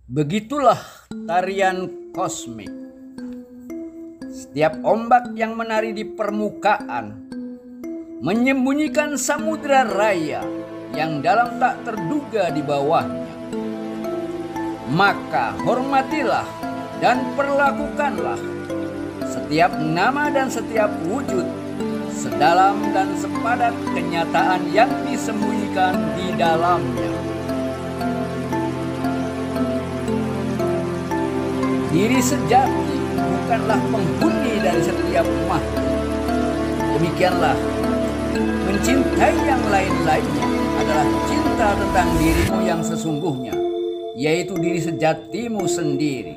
Begitulah tarian kosmik. Setiap ombak yang menari di permukaan menyembunyikan samudra raya yang dalam tak terduga di bawahnya. Maka hormatilah dan perlakukanlah setiap nama dan setiap wujud sedalam dan sepadat kenyataan yang disembunyikan di dalamnya. Diri sejati bukanlah penghuni dari setiap makhluk. Demikianlah, mencintai yang lain-lainnya adalah cinta tentang dirimu yang sesungguhnya, yaitu diri sejatimu sendiri.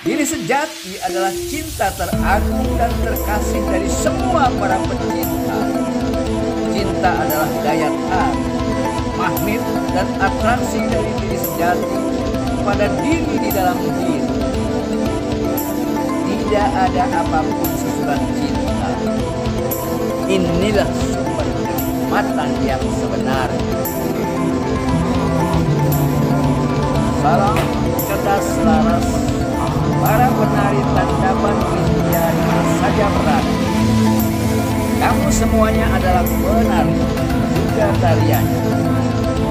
Diri sejati adalah cinta teragung dan terkasih dari semua para pecinta. Cinta adalah daya tarik, magnet dan atraksi dari diri sejati pada diri di dalam diri. Tidak ada apapun sesudah cinta. Inilah sumber kenikmatan yang sebenarnya. Salam cerdas laras para penari tandapan India di mana saja berada. Kamu semuanya adalah penari juga tarian.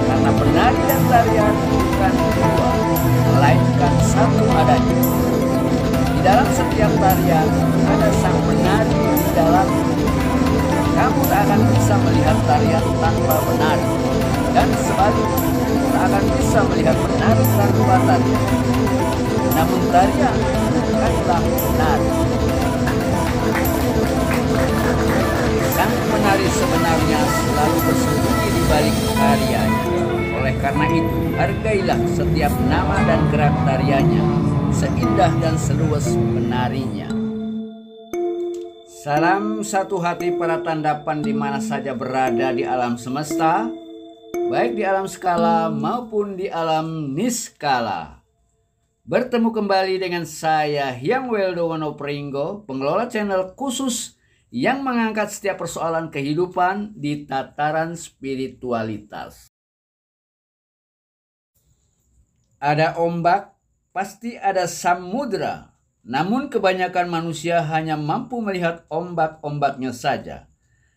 Karena penari dan tarian bukan dua, melainkan satu adanya. Di dalam setiap tarian ada sang penari di dalam. Kamu tak akan bisa melihat tarian tanpa penari, dan sebaliknya tak akan bisa melihat penari tanpa tarian. Namun tarian bukanlah penari. Sang penari sebenarnya selalu bersembunyi di balik tariannya. Oleh karena itu, hargailah setiap nama dan gerak tariannya, seindah dan seluas penarinya. Salam satu hati para tandapan di mana saja berada di alam semesta, baik di alam skala maupun di alam niskala. Bertemu kembali dengan saya Hyang Weldo Wonopringgo, pengelola channel khusus yang mengangkat setiap persoalan kehidupan di tataran spiritualitas. Ada ombak, pasti ada samudra. Namun kebanyakan manusia hanya mampu melihat ombak-ombaknya saja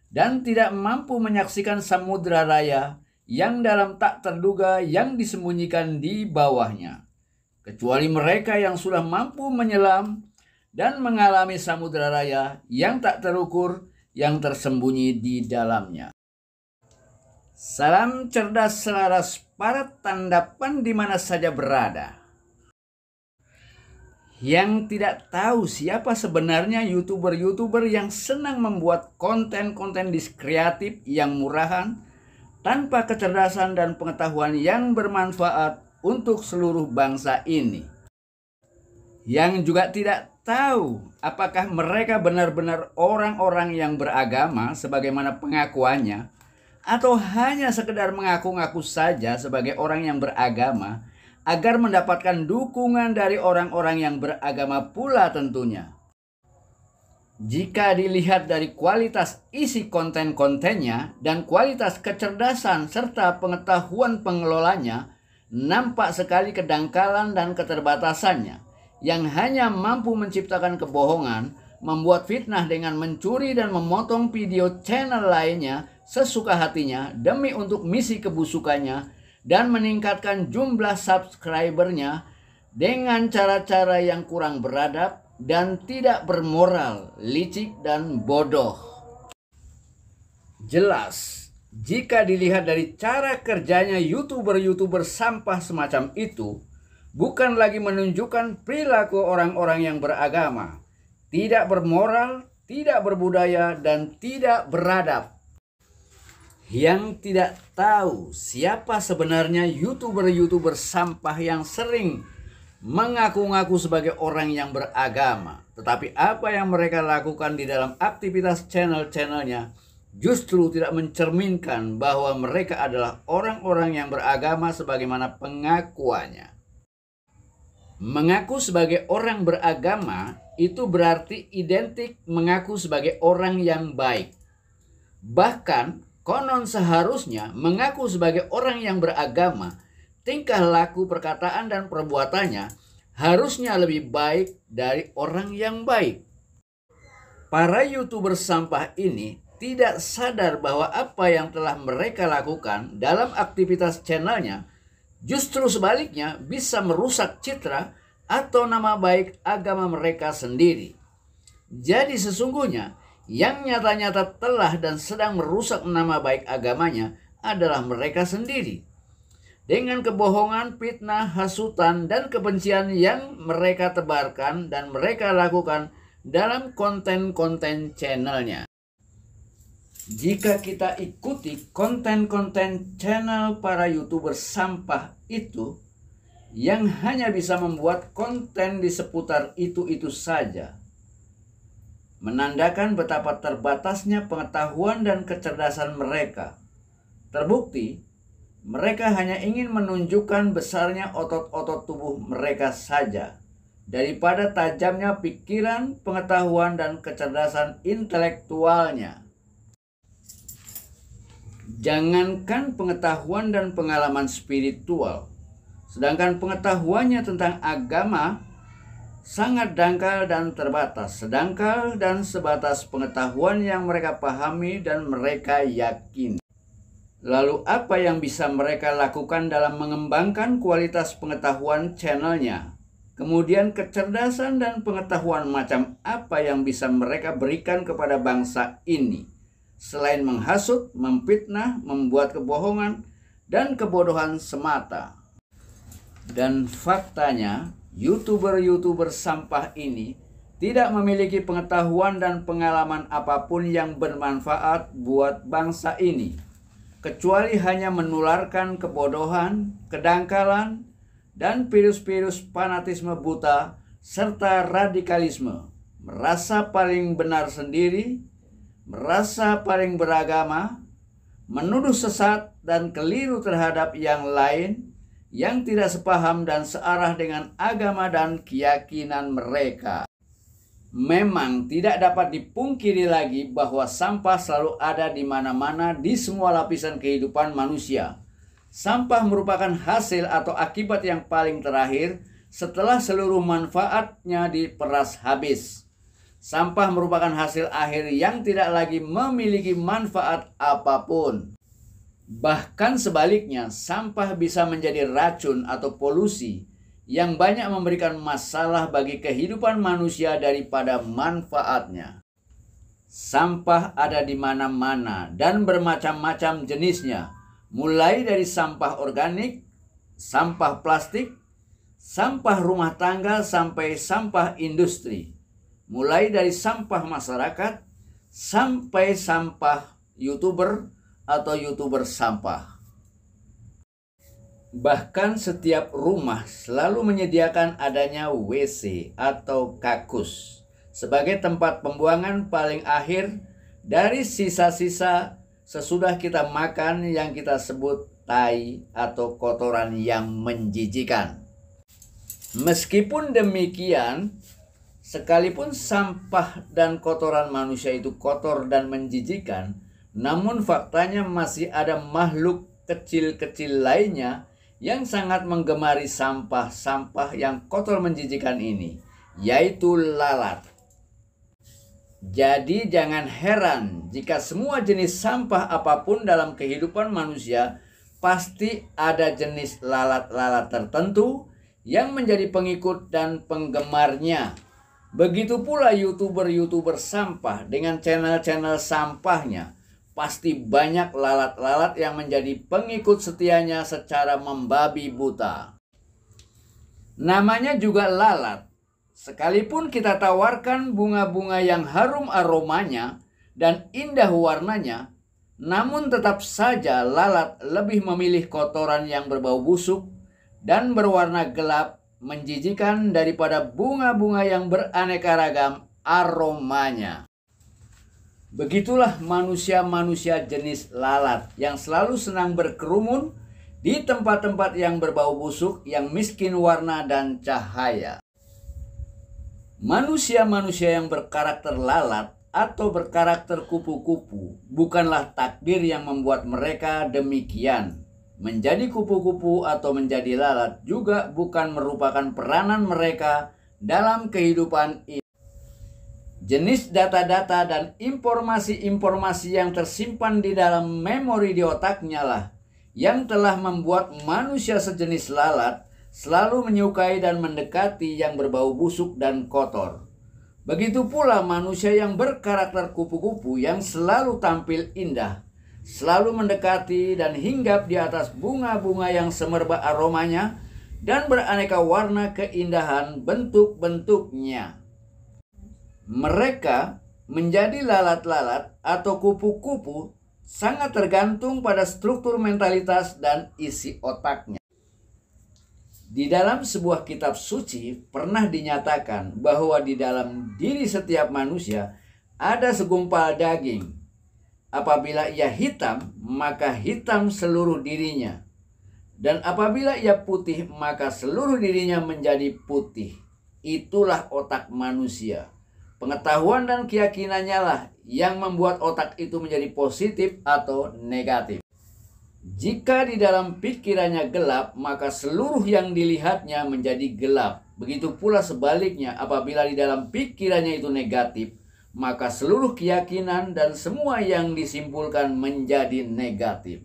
dan tidak mampu menyaksikan samudra raya yang dalam tak terduga yang disembunyikan di bawahnya. Kecuali mereka yang sudah mampu menyelam dan mengalami samudra raya yang tak terukur yang tersembunyi di dalamnya. Salam cerdas selaras para tandapan di mana saja berada. Yang tidak tahu siapa sebenarnya YouTuber-YouTuber yang senang membuat konten-konten diskreatif yang murahan tanpa kecerdasan dan pengetahuan yang bermanfaat untuk seluruh bangsa ini. Yang juga tidak tahu apakah mereka benar-benar orang-orang yang beragama sebagaimana pengakuannya, atau hanya sekedar mengaku-ngaku saja sebagai orang yang beragama agar mendapatkan dukungan dari orang-orang yang beragama pula tentunya. Jika dilihat dari kualitas isi konten-kontennya dan kualitas kecerdasan serta pengetahuan pengelolanya, nampak sekali kedangkalan dan keterbatasannya yang hanya mampu menciptakan kebohongan, membuat fitnah dengan mencuri dan memotong video channel lainnya sesuka hatinya demi untuk misi kebusukannya dan meningkatkan jumlah subscribernya dengan cara-cara yang kurang beradab dan tidak bermoral, licik dan bodoh. Jelas, jika dilihat dari cara kerjanya YouTuber-YouTuber sampah semacam itu, bukan lagi menunjukkan perilaku orang-orang yang beragama, tidak bermoral, tidak berbudaya, dan tidak beradab. Yang tidak tahu siapa sebenarnya YouTuber-YouTuber sampah yang sering mengaku-ngaku sebagai orang yang beragama, tetapi apa yang mereka lakukan di dalam aktivitas channel-channelnya justru tidak mencerminkan bahwa mereka adalah orang-orang yang beragama sebagaimana pengakuannya. Mengaku sebagai orang beragama itu berarti identik mengaku sebagai orang yang baik. Bahkan konon seharusnya mengaku sebagai orang yang beragama tingkah laku, perkataan, dan perbuatannya harusnya lebih baik dari orang yang baik. Para YouTuber sampah ini tidak sadar bahwa apa yang telah mereka lakukan dalam aktivitas channelnya justru sebaliknya bisa merusak citra atau nama baik agama mereka sendiri. Jadi sesungguhnya yang nyata-nyata telah dan sedang merusak nama baik agamanya adalah mereka sendiri. Dengan kebohongan, fitnah, hasutan, dan kebencian yang mereka tebarkan dan mereka lakukan dalam konten-konten channelnya. Jika kita ikuti konten-konten channel para YouTuber sampah itu, yang hanya bisa membuat konten di seputar itu-itu saja, menandakan betapa terbatasnya pengetahuan dan kecerdasan mereka. Terbukti, mereka hanya ingin menunjukkan besarnya otot-otot tubuh mereka saja, daripada tajamnya pikiran, pengetahuan, dan kecerdasan intelektualnya. Jangankan pengetahuan dan pengalaman spiritual, sedangkan pengetahuannya tentang agama sangat dangkal dan terbatas, sedangkal dan sebatas pengetahuan yang mereka pahami dan mereka yakini. Lalu apa yang bisa mereka lakukan dalam mengembangkan kualitas pengetahuan channelnya? Kemudian kecerdasan dan pengetahuan macam apa yang bisa mereka berikan kepada bangsa ini? Selain menghasut, memfitnah, membuat kebohongan, dan kebodohan semata. Dan faktanya, YouTuber-YouTuber sampah ini tidak memiliki pengetahuan dan pengalaman apapun yang bermanfaat buat bangsa ini, kecuali hanya menularkan kebodohan, kedangkalan, dan virus-virus fanatisme buta, serta radikalisme, merasa paling benar sendiri, merasa paling beragama, menuduh sesat dan keliru terhadap yang lain, yang tidak sepaham dan searah dengan agama dan keyakinan mereka. Memang tidak dapat dipungkiri lagi bahwa sampah selalu ada di mana-mana di semua lapisan kehidupan manusia. Sampah merupakan hasil atau akibat yang paling terakhir setelah seluruh manfaatnya diperas habis. Sampah merupakan hasil akhir yang tidak lagi memiliki manfaat apapun. Bahkan sebaliknya, sampah bisa menjadi racun atau polusi yang banyak memberikan masalah bagi kehidupan manusia daripada manfaatnya. Sampah ada di mana-mana dan bermacam-macam jenisnya, mulai dari sampah organik, sampah plastik, sampah rumah tangga sampai sampah industri, mulai dari sampah masyarakat sampai sampah YouTuber atau YouTuber sampah. Bahkan setiap rumah selalu menyediakan adanya WC atau kakus sebagai tempat pembuangan paling akhir dari sisa-sisa sesudah kita makan yang kita sebut tai atau kotoran yang menjijikan. Meskipun demikian, sekalipun sampah dan kotoran manusia itu kotor dan menjijikan, namun faktanya masih ada makhluk kecil-kecil lainnya yang sangat menggemari sampah-sampah yang kotor menjijikan ini, yaitu lalat. Jadi jangan heran jika semua jenis sampah apapun dalam kehidupan manusia pasti ada jenis lalat-lalat tertentu yang menjadi pengikut dan penggemarnya. Begitu pula YouTuber-YouTuber sampah dengan channel-channel sampahnya. Pasti banyak lalat-lalat yang menjadi pengikut setianya secara membabi buta. Namanya juga lalat. Sekalipun kita tawarkan bunga-bunga yang harum aromanya dan indah warnanya, namun tetap saja lalat lebih memilih kotoran yang berbau busuk dan berwarna gelap menjijikan daripada bunga-bunga yang beraneka ragam aromanya. Begitulah manusia-manusia jenis lalat yang selalu senang berkerumun di tempat-tempat yang berbau busuk, yang miskin warna dan cahaya. Manusia-manusia yang berkarakter lalat atau berkarakter kupu-kupu bukanlah takdir yang membuat mereka demikian. Menjadi kupu-kupu atau menjadi lalat juga bukan merupakan peranan mereka dalam kehidupan ini. Jenis data-data dan informasi-informasi yang tersimpan di dalam memori di otaknya lah yang telah membuat manusia sejenis lalat selalu menyukai dan mendekati yang berbau busuk dan kotor. Begitu pula manusia yang berkarakter kupu-kupu yang selalu tampil indah, selalu mendekati dan hinggap di atas bunga-bunga yang semerbak aromanya dan beraneka warna keindahan bentuk-bentuknya. Mereka menjadi lalat-lalat atau kupu-kupu sangat tergantung pada struktur mentalitas dan isi otaknya. Di dalam sebuah kitab suci pernah dinyatakan bahwa di dalam diri setiap manusia ada segumpal daging. Apabila ia hitam, maka hitam seluruh dirinya. Dan apabila ia putih, maka seluruh dirinya menjadi putih. Itulah otak manusia. Pengetahuan dan keyakinannya lah yang membuat otak itu menjadi positif atau negatif. Jika di dalam pikirannya gelap, maka seluruh yang dilihatnya menjadi gelap. Begitu pula sebaliknya, apabila di dalam pikirannya itu negatif, maka seluruh keyakinan dan semua yang disimpulkan menjadi negatif.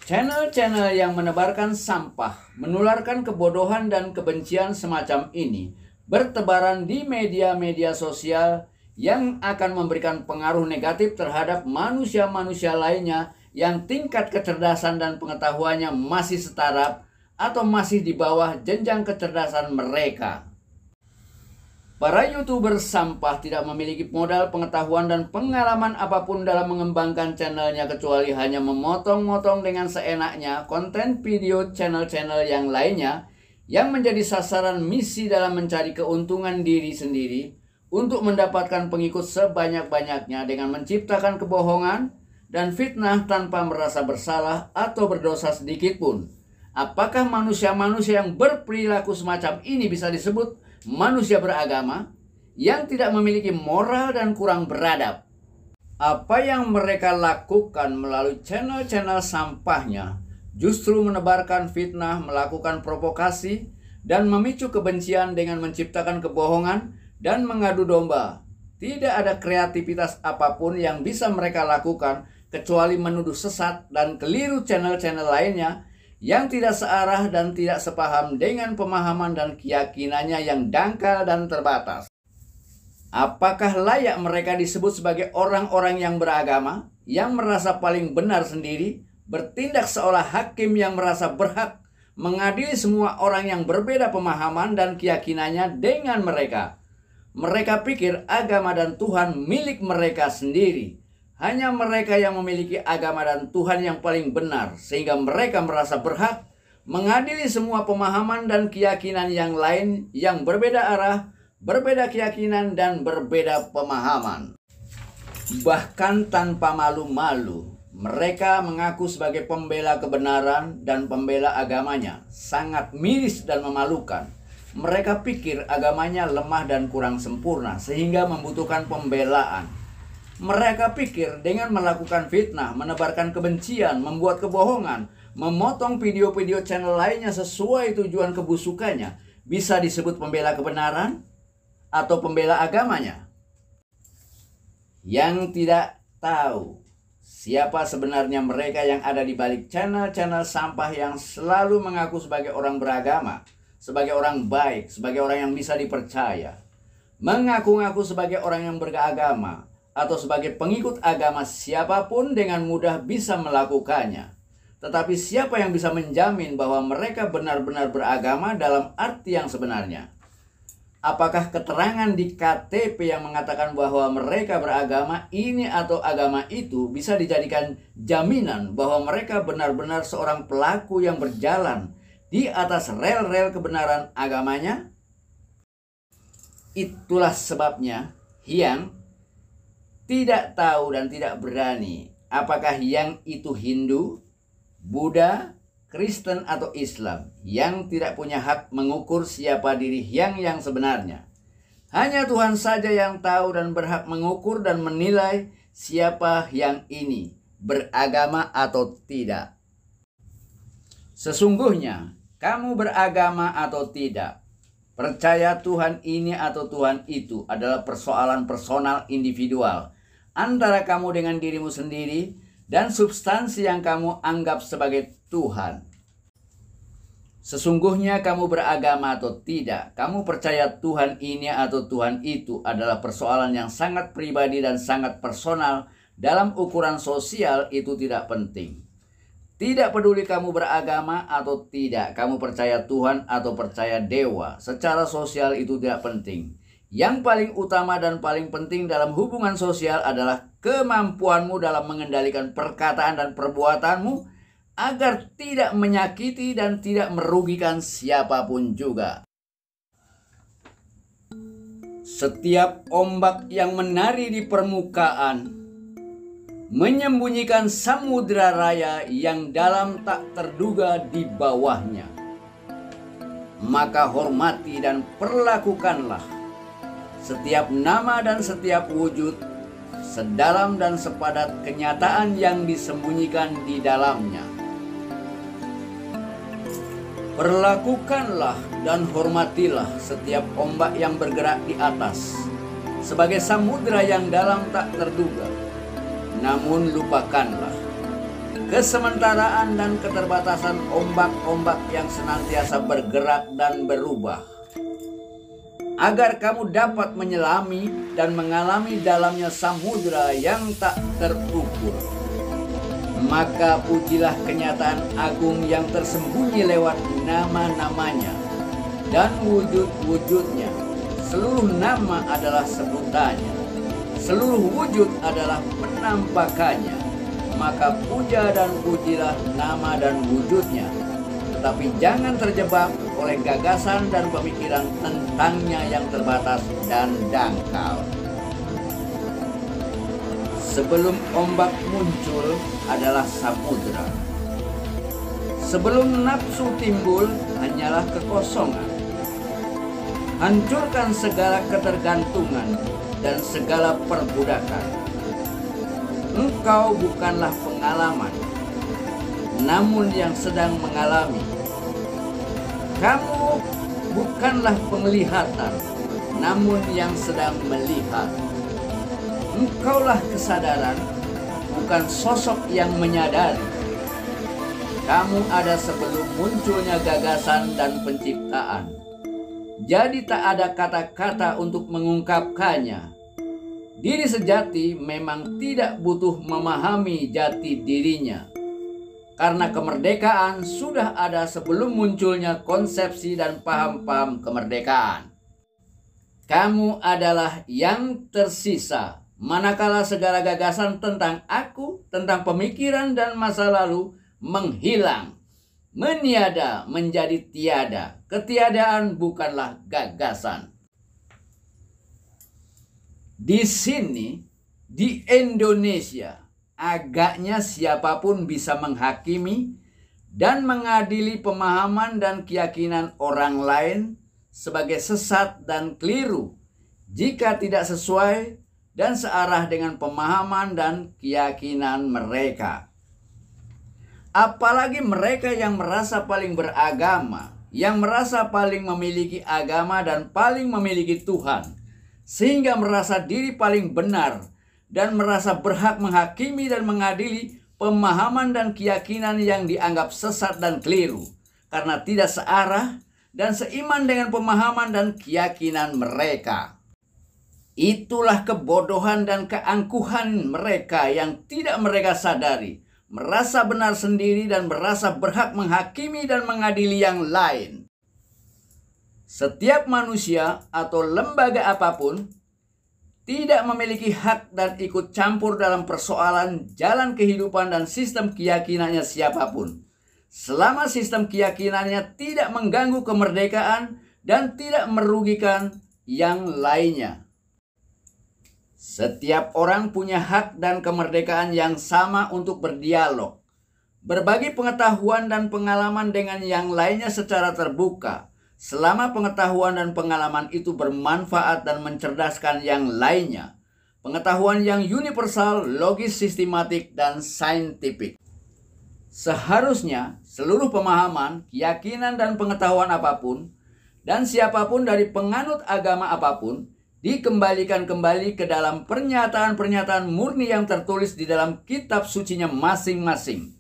Channel-channel yang menebarkan sampah, menularkan kebodohan dan kebencian semacam ini bertebaran di media-media sosial yang akan memberikan pengaruh negatif terhadap manusia-manusia lainnya yang tingkat kecerdasan dan pengetahuannya masih setara atau masih di bawah jenjang kecerdasan mereka. Para YouTuber sampah tidak memiliki modal pengetahuan dan pengalaman apapun dalam mengembangkan channelnya kecuali hanya memotong-motong dengan seenaknya konten video channel-channel yang lainnya yang menjadi sasaran misi dalam mencari keuntungan diri sendiri untuk mendapatkan pengikut sebanyak-banyaknya dengan menciptakan kebohongan dan fitnah tanpa merasa bersalah atau berdosa sedikit pun. Apakah manusia-manusia yang berperilaku semacam ini bisa disebut manusia beragama yang tidak memiliki moral dan kurang beradab? Apa yang mereka lakukan melalui channel-channel sampahnya justru menebarkan fitnah, melakukan provokasi, dan memicu kebencian dengan menciptakan kebohongan dan mengadu domba. Tidak ada kreativitas apapun yang bisa mereka lakukan kecuali menuduh sesat dan keliru channel-channel lainnya yang tidak searah dan tidak sepaham dengan pemahaman dan keyakinannya yang dangkal dan terbatas. Apakah layak mereka disebut sebagai orang-orang yang beragama, yang merasa paling benar sendiri, bertindak seolah hakim yang merasa berhak mengadili semua orang yang berbeda pemahaman dan keyakinannya dengan mereka? Mereka pikir agama dan Tuhan milik mereka sendiri. Hanya mereka yang memiliki agama dan Tuhan yang paling benar, sehingga mereka merasa berhak mengadili semua pemahaman dan keyakinan yang lain yang berbeda arah, berbeda keyakinan, dan berbeda pemahaman. Bahkan tanpa malu-malu, mereka mengaku sebagai pembela kebenaran dan pembela agamanya. Sangat miris dan memalukan. Mereka pikir agamanya lemah dan kurang sempurna, sehingga membutuhkan pembelaan. Mereka pikir dengan melakukan fitnah, menebarkan kebencian, membuat kebohongan, memotong video-video channel lainnya sesuai tujuan kebusukannya, bisa disebut pembela kebenaran atau pembela agamanya. Yang tidak tahu siapa sebenarnya mereka yang ada di balik channel-channel sampah yang selalu mengaku sebagai orang beragama, sebagai orang baik, sebagai orang yang bisa dipercaya, mengaku-ngaku sebagai orang yang beragama, atau sebagai pengikut agama siapapun dengan mudah bisa melakukannya. Tetapi siapa yang bisa menjamin bahwa mereka benar-benar beragama dalam arti yang sebenarnya? Apakah keterangan di KTP yang mengatakan bahwa mereka beragama ini atau agama itu bisa dijadikan jaminan bahwa mereka benar-benar seorang pelaku yang berjalan di atas rel-rel kebenaran agamanya? Itulah sebabnya Hyang tidak tahu dan tidak berani apakah yang itu Hindu, Buddha, Kristen atau Islam, yang tidak punya hak mengukur siapa diri yang sebenarnya. Hanya Tuhan saja yang tahu dan berhak mengukur dan menilai siapa yang ini beragama atau tidak. Sesungguhnya kamu beragama atau tidak, percaya Tuhan ini atau Tuhan itu adalah persoalan personal individual antara kamu dengan dirimu sendiri dan substansi yang kamu anggap sebagai Tuhan. Sesungguhnya kamu beragama atau tidak, kamu percaya Tuhan ini atau Tuhan itu adalah persoalan yang sangat pribadi dan sangat personal. Dalam ukuran sosial itu tidak penting. Tidak peduli kamu beragama atau tidak, kamu percaya Tuhan atau percaya dewa, secara sosial itu tidak penting. Yang paling utama dan paling penting dalam hubungan sosial adalah kemampuanmu dalam mengendalikan perkataan dan perbuatanmu agar tidak menyakiti dan tidak merugikan siapapun juga. Setiap ombak yang menari di permukaan menyembunyikan samudra raya yang dalam tak terduga di bawahnya. Maka hormati dan perlakukanlah setiap nama dan setiap wujud, sedalam dan sepadat kenyataan yang disembunyikan di dalamnya. Perlakukanlah dan hormatilah setiap ombak yang bergerak di atas, sebagai samudra yang dalam tak terduga. Namun lupakanlah kesementaraan dan keterbatasan ombak-ombak yang senantiasa bergerak dan berubah, agar kamu dapat menyelami dan mengalami dalamnya samudra yang tak terukur. Maka pujilah kenyataan agung yang tersembunyi lewat nama-namanya dan wujud-wujudnya. Seluruh nama adalah sebutannya, seluruh wujud adalah penampakannya. Maka puja dan pujilah nama dan wujudnya, tetapi jangan terjebak oleh gagasan dan pemikiran tentangnya yang terbatas dan dangkal. Sebelum ombak muncul adalah samudra. Sebelum nafsu timbul hanyalah kekosongan. Hancurkan segala ketergantungan dan segala perbudakan. Engkau bukanlah pengalaman, namun yang sedang mengalami. Kamu bukanlah penglihatan, namun yang sedang melihat. Engkaulah kesadaran, bukan sosok yang menyadari. Kamu ada sebelum munculnya gagasan dan penciptaan. Jadi tak ada kata-kata untuk mengungkapkannya. Diri sejati memang tidak butuh memahami jati dirinya, karena kemerdekaan sudah ada sebelum munculnya konsepsi dan paham-paham kemerdekaan. Kamu adalah yang tersisa, manakala segala gagasan tentang aku, tentang pemikiran dan masa lalu menghilang, meniada menjadi tiada. Ketiadaan bukanlah gagasan. Di sini, di Indonesia, agaknya siapapun bisa menghakimi dan mengadili pemahaman dan keyakinan orang lain sebagai sesat dan keliru jika tidak sesuai dan searah dengan pemahaman dan keyakinan mereka. Apalagi mereka yang merasa paling beragama, yang merasa paling memiliki agama dan paling memiliki Tuhan, sehingga merasa diri paling benar dan merasa berhak menghakimi dan mengadili pemahaman dan keyakinan yang dianggap sesat dan keliru karena tidak searah dan seiman dengan pemahaman dan keyakinan mereka. Itulah kebodohan dan keangkuhan mereka yang tidak mereka sadari, merasa benar sendiri dan merasa berhak menghakimi dan mengadili yang lain. Setiap manusia atau lembaga apapun tidak memiliki hak dan ikut campur dalam persoalan jalan kehidupan dan sistem keyakinannya siapapun, selama sistem keyakinannya tidak mengganggu kemerdekaan dan tidak merugikan yang lainnya. Setiap orang punya hak dan kemerdekaan yang sama untuk berdialog, berbagi pengetahuan dan pengalaman dengan yang lainnya secara terbuka, selama pengetahuan dan pengalaman itu bermanfaat dan mencerdaskan yang lainnya. Pengetahuan yang universal, logis, sistematik, dan saintifik. Seharusnya seluruh pemahaman, keyakinan, dan pengetahuan apapun, dan siapapun dari penganut agama apapun, dikembalikan kembali ke dalam pernyataan-pernyataan murni yang tertulis di dalam kitab sucinya masing-masing.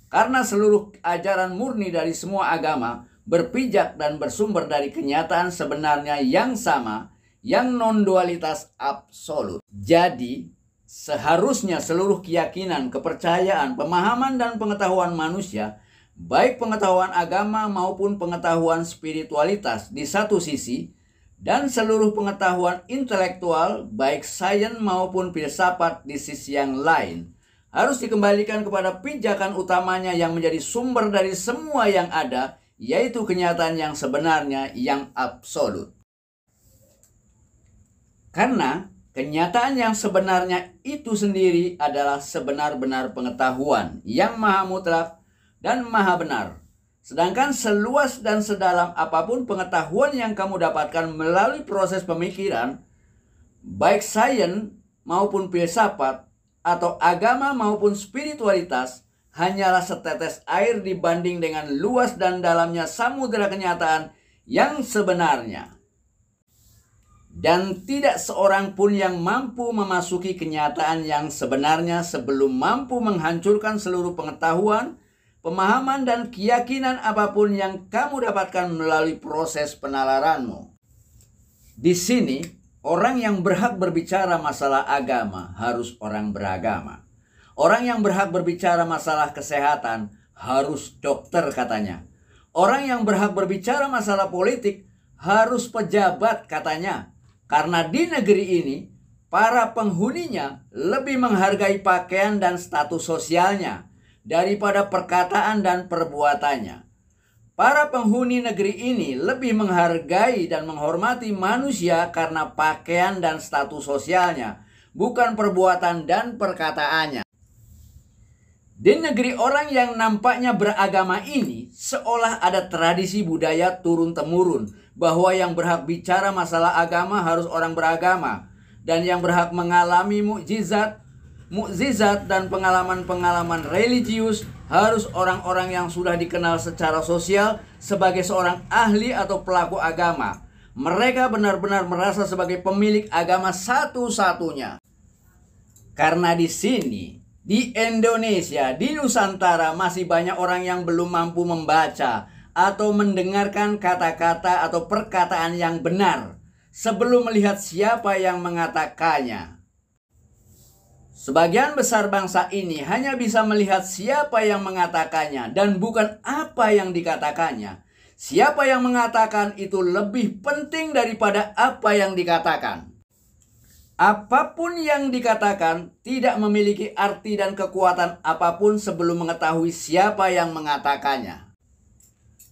Karena seluruh ajaran murni dari semua agama berpijak dan bersumber dari kenyataan sebenarnya yang sama, yang non-dualitas absolut. Jadi, seharusnya seluruh keyakinan, kepercayaan, pemahaman, dan pengetahuan manusia, baik pengetahuan agama maupun pengetahuan spiritualitas di satu sisi, dan seluruh pengetahuan intelektual, baik sains maupun filsafat di sisi yang lain, harus dikembalikan kepada pijakan utamanya yang menjadi sumber dari semua yang ada, yaitu kenyataan yang sebenarnya yang absolut. Karena kenyataan yang sebenarnya itu sendiri adalah sebenar-benar pengetahuan yang maha mutlak dan maha benar. Sedangkan seluas dan sedalam apapun pengetahuan yang kamu dapatkan melalui proses pemikiran, baik sains maupun filsafat, atau agama maupun spiritualitas, hanyalah setetes air dibanding dengan luas dan dalamnya samudera kenyataan yang sebenarnya. Dan tidak seorang pun yang mampu memasuki kenyataan yang sebenarnya sebelum mampu menghancurkan seluruh pengetahuan, pemahaman, dan keyakinan apapun yang kamu dapatkan melalui proses penalaranmu. Di sini, orang yang berhak berbicara masalah agama harus orang beragama. Orang yang berhak berbicara masalah kesehatan harus dokter katanya. Orang yang berhak berbicara masalah politik harus pejabat katanya. Karena di negeri ini, para penghuninya lebih menghargai pakaian dan status sosialnya daripada perkataan dan perbuatannya. Para penghuni negeri ini lebih menghargai dan menghormati manusia karena pakaian dan status sosialnya, bukan perbuatan dan perkataannya. Di negeri orang yang nampaknya beragama ini, seolah ada tradisi budaya turun-temurun bahwa yang berhak bicara masalah agama harus orang beragama, dan yang berhak mengalami mukjizat dan pengalaman-pengalaman religius harus orang-orang yang sudah dikenal secara sosial sebagai seorang ahli atau pelaku agama. Mereka benar-benar merasa sebagai pemilik agama satu-satunya. Karena di sini, di Indonesia, di Nusantara masih banyak orang yang belum mampu membaca atau mendengarkan kata-kata atau perkataan yang benar sebelum melihat siapa yang mengatakannya. Sebagian besar bangsa ini hanya bisa melihat siapa yang mengatakannya dan bukan apa yang dikatakannya. Siapa yang mengatakan itu lebih penting daripada apa yang dikatakan. Apapun yang dikatakan tidak memiliki arti dan kekuatan apapun sebelum mengetahui siapa yang mengatakannya.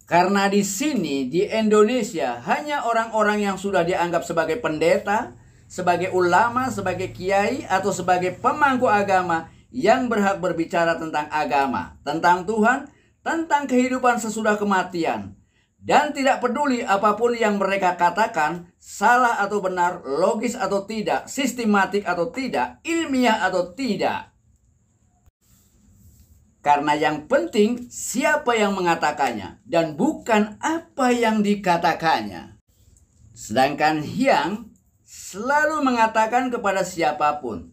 Karena di sini, di Indonesia, hanya orang-orang yang sudah dianggap sebagai pendeta, sebagai ulama, sebagai kiai, atau sebagai pemangku agama yang berhak berbicara tentang agama, tentang Tuhan, tentang kehidupan sesudah kematian. Dan tidak peduli apapun yang mereka katakan, salah atau benar, logis atau tidak, sistematik atau tidak, ilmiah atau tidak. Karena yang penting siapa yang mengatakannya dan bukan apa yang dikatakannya. Sedangkan Hyang selalu mengatakan kepada siapapun,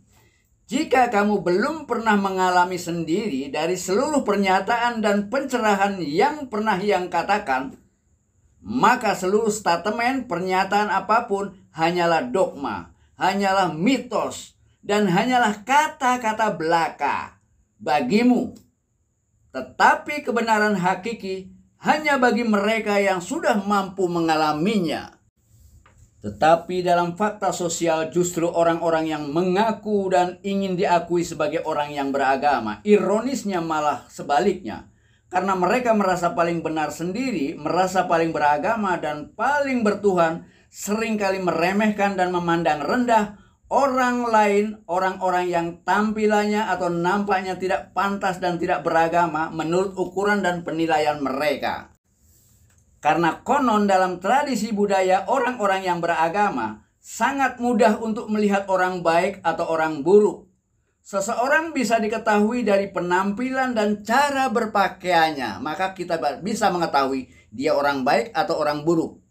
jika kamu belum pernah mengalami sendiri dari seluruh pernyataan dan pencerahan yang pernah Hyang katakan, maka seluruh statement pernyataan apapun hanyalah dogma, hanyalah mitos, dan hanyalah kata-kata belaka bagimu. Tetapi kebenaran hakiki hanya bagi mereka yang sudah mampu mengalaminya. Tetapi dalam fakta sosial justru orang-orang yang mengaku dan ingin diakui sebagai orang yang beragama, ironisnya malah sebaliknya. Karena mereka merasa paling benar sendiri, merasa paling beragama dan paling bertuhan, seringkali meremehkan dan memandang rendah orang lain, orang-orang yang tampilannya atau nampaknya tidak pantas dan tidak beragama menurut ukuran dan penilaian mereka. Karena konon dalam tradisi budaya orang-orang yang beragama sangat mudah untuk melihat orang baik atau orang buruk. Seseorang bisa diketahui dari penampilan dan cara berpakaiannya, maka kita bisa mengetahui dia orang baik atau orang buruk.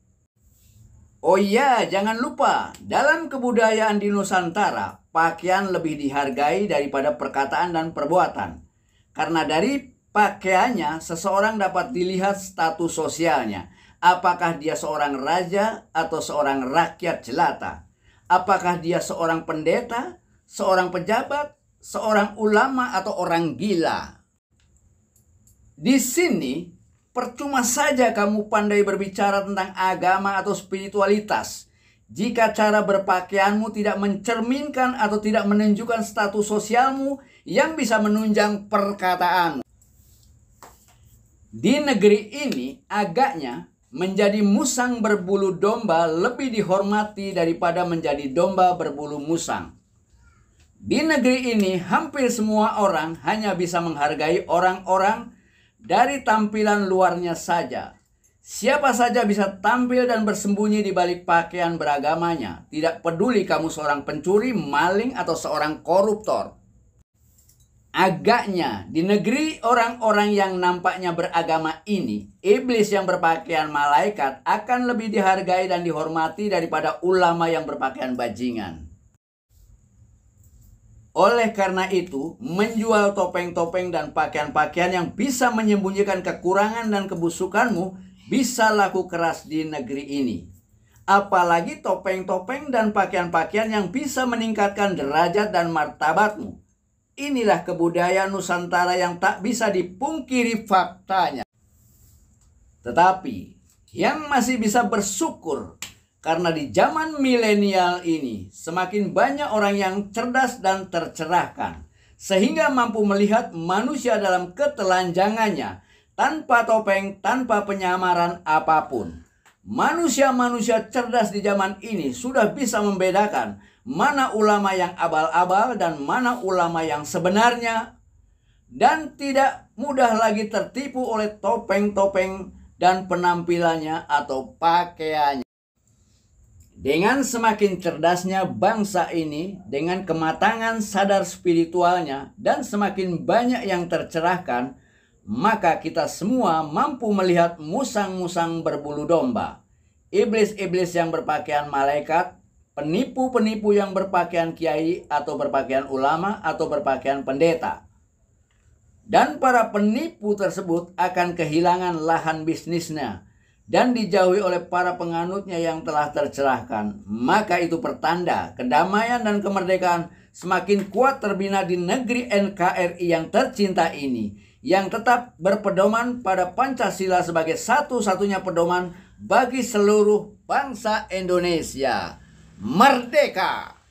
Oh iya, jangan lupa, dalam kebudayaan di Nusantara, pakaian lebih dihargai daripada perkataan dan perbuatan. Karena dari pakaiannya, seseorang dapat dilihat status sosialnya. Apakah dia seorang raja atau seorang rakyat jelata? Apakah dia seorang pendeta, seorang pejabat, seorang ulama, atau orang gila? Di sini, percuma saja kamu pandai berbicara tentang agama atau spiritualitas jika cara berpakaianmu tidak mencerminkan atau tidak menunjukkan status sosialmu yang bisa menunjang perkataanmu. Di negeri ini, agaknya menjadi musang berbulu domba lebih dihormati daripada menjadi domba berbulu musang. Di negeri ini, hampir semua orang hanya bisa menghargai orang-orang dari tampilan luarnya saja. Siapa saja bisa tampil dan bersembunyi di balik pakaian beragamanya. Tidak peduli kamu seorang pencuri, maling, atau seorang koruptor. Agaknya di negeri orang-orang yang nampaknya beragama ini, iblis yang berpakaian malaikat akan lebih dihargai dan dihormati daripada ulama yang berpakaian bajingan. Oleh karena itu, menjual topeng-topeng dan pakaian-pakaian yang bisa menyembunyikan kekurangan dan kebusukanmu bisa laku keras di negeri ini. Apalagi topeng-topeng dan pakaian-pakaian yang bisa meningkatkan derajat dan martabatmu. Inilah kebudayaan Nusantara yang tak bisa dipungkiri faktanya. Tetapi yang masih bisa bersyukur karena di zaman milenial ini semakin banyak orang yang cerdas dan tercerahkan sehingga mampu melihat manusia dalam ketelanjangannya tanpa topeng, tanpa penyamaran apapun. Manusia-manusia cerdas di zaman ini sudah bisa membedakan mana ulama yang abal-abal dan mana ulama yang sebenarnya, dan tidak mudah lagi tertipu oleh topeng-topeng dan penampilannya atau pakaiannya. Dengan semakin cerdasnya bangsa ini, dengan kematangan sadar spiritualnya, dan semakin banyak yang tercerahkan, maka kita semua mampu melihat musang-musang berbulu domba, iblis-iblis yang berpakaian malaikat, penipu-penipu yang berpakaian kiai atau berpakaian ulama atau berpakaian pendeta. Dan para penipu tersebut akan kehilangan lahan bisnisnya dan dijauhi oleh para penganutnya yang telah tercerahkan. Maka itu pertanda kedamaian dan kemerdekaan semakin kuat terbina di negeri NKRI yang tercinta ini, yang tetap berpedoman pada Pancasila sebagai satu-satunya pedoman bagi seluruh bangsa Indonesia. Merdeka!